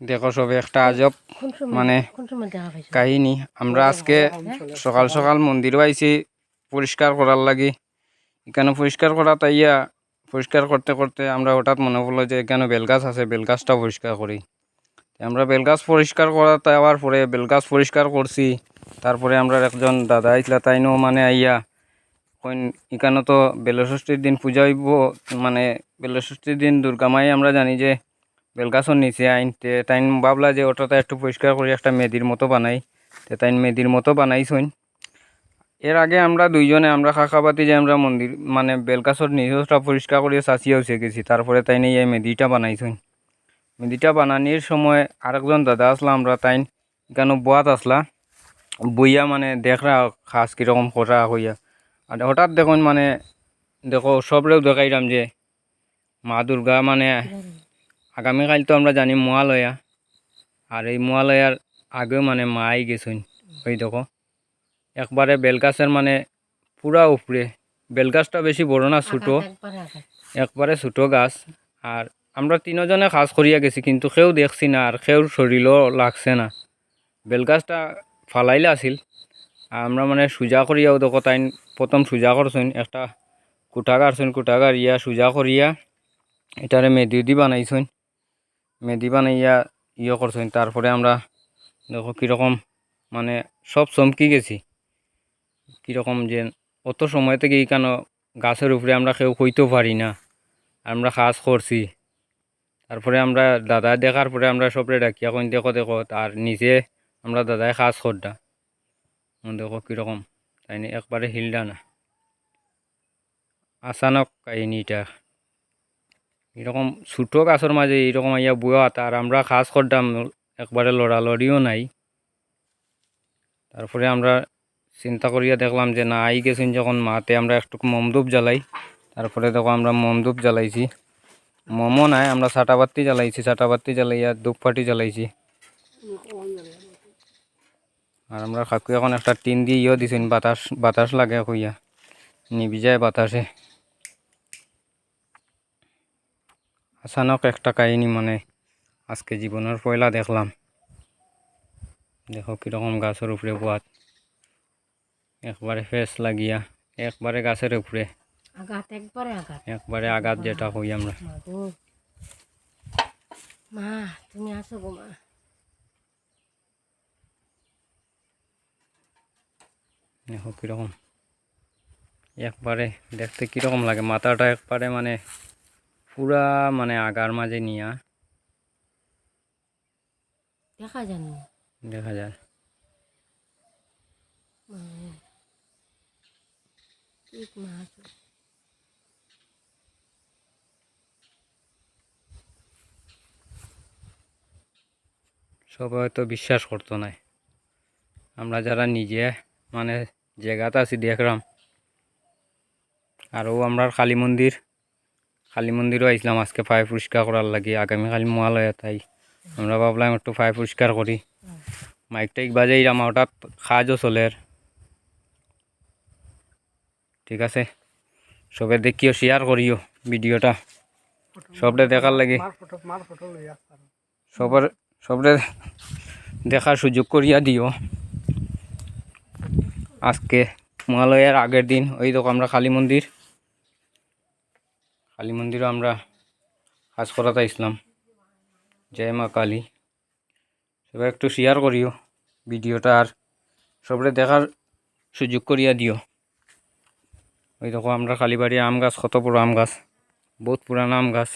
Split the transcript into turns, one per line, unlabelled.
দেখো সবে একটা আজব মানে কাহিনী। আমরা আজকে সকাল সকাল মন্দিরও আইছি পরিষ্কার করার লাগি। এখানে পরিষ্কার করা তাইয়া পরিষ্কার করতে করতে আমরা হঠাৎ মনে পড়লো যে এখানে বেলগাছ আছে, বেলগাছটা পরিষ্কার করি। আমরা বেলগাছ পরিষ্কার করা যাওয়ার পরে বেলগাছ পরিষ্কার করছি। তারপরে আমরা একজন দাদা আইসলা, তাইনও মানে আইয়া কইন এখানে তো বেলষষ্ঠীর দিন পূজা হইব, মানে বেলষষ্ঠীর দিন দুর্গা মাই আমরা জানি যে বেলগাছর নিচে আইনতে তাইন ভাবলা যে ওটাতে একটু পরিষ্কার করি, একটা মেদির মতো বানাই। তাইন মেদির মতো বানাইছইন। এর আগে আমরা দুইজনে আমরা খাখাবাতি যে আমরা মন্দির মানে বেলগাছর নিজটা পরিষ্কার করিয়া চাচিয়া উঠে গেছি। তারপরে তাইনে এই মেদিটা বানাইছইন। মেদিটা বানানির সময় আরেকজন দাদা আসলা, আমরা তাইন এখানে বোয়াত আসলা, বইয়া মানে দেখরা খাস কীরকম করা হইয়া। আর হঠাৎ দেখুন মানে দেখো সবরেও দেখাইলাম যে মা দুর্গা মানে আগামীকাল তো আমরা জানি মহালয়া, আর এই মহালয়ার আগেও মানে মা আই গেছুন। ওই দেখো একবারে বেলগাছের মানে পুরা উপরে, বেলগাছটা বেশি বড় না, ছোটো, একবারে ছোটো গাছ। আর আমরা তিনজনে কাজ করিয়া গেছি, কিন্তু কেউ দেখছি না আর কেউ শরীরও লাগছে না। বেলগাছটা ফালাইলে আসিল, আমরা মানে সোজা করিয়াও দেখো তাই প্রথম সোজা করছেন, একটা কুটা গাড়ছেন, কুটা গাড়িয়া সোজা করিয়া এটারে মেদি দি বানাইছেন, মেদি বানাইয়া ইয়ে করছেন। তারপরে আমরা দেখো কীরকম মানে সব চমকি গেছি, কীরকম যে অত সময় থেকে কেন গাছের উপরে আমরা কেউ কইতেও পারি না, আমরা কাজ করছি। তারপরে আমরা দাদা দেখার পরে আমরা সবরে ডাকি এখন দেখো দেখো, আর নিজে আমরা দাদায় কাজ করডা দেখো কীরকম, তাই না একবারে হিলডা না। আচানক কাহিনীটা এরকম ছোটো গাছের মাঝে এইরকম আইয়া বুয়া, আর আমরা কাজ করতাম, একবারে লড়ালড়িও নাই। তারপরে আমরা চিন্তা করিয়া দেখলাম যে না আই গেছেন যখন মাতে আমরা একটু মমধূপ জ্বালাই। তারপরে দেখো আমরা মমধূপ জ্বালাইছি, মোমো নাই, আমরা চাটাবাতি জ্বালাইছি, চাটাবাতি জ্বালাইয়া ধূপকাঠি জ্বালাইছি। আর আমরা কাকু এখন একটা টিন দিয়ে ইয়ে দিছেন, বাতাস বাতাস লাগে হইয়া নিবি যায় বাতাসে। আচানক একটা কাহিনী মানে আজকে জীবনের পয়লা দেখলাম। দেখো কীরকম গাছের উপরে বাত একবারে ফেস লাগিয়া, একবারে গাছের উপরে একবারে আঘাত যেটা হই আমরা। মা তুমি আসো গো মা। দেখো কীরকম একবারে দেখতে কীরকম লাগে, মাথাটা একবারে মানে পুরা মানে আগার মাঝে নিয়া দেখা যায়, দেখা যায়। সবাই হয়তো বিশ্বাস করতো না, আমরা যারা নিজে মানে জায়গাতে আছি দেখলাম। আরও আমরা কালী মন্দিরও আইসলাম আজকে পায়ে পরিষ্কার করার লাগে, আগামীকাল মহালয়া, তাই আমরা ভাবলাম একটু পায়ে পরিষ্কার করি। মাইক টাইক বাজাইলাম, হঠাৎ কাজও চলের। ঠিক আছে, সবে দেখিও, শেয়ার করিও ভিডিওটা, সবরে দেখার লাগে, সবরে দেখার সুযোগ করিয়া দিও। আজকে মহালয়ার আগের দিন ওই দেখো আমরা কালী মন্দিরও আমরা কাজ করাতে ইসলাম। জয় মা কালী। সবাই একটু শেয়ার করিও ভিডিওটা, আর সবরে দেখার সুযোগ করিয়া দিও। ওই দেখো আমরা কালীবাড়ি আম গাছ, কত বড় আম গাছ, বহুত পুরানো আম গাছ।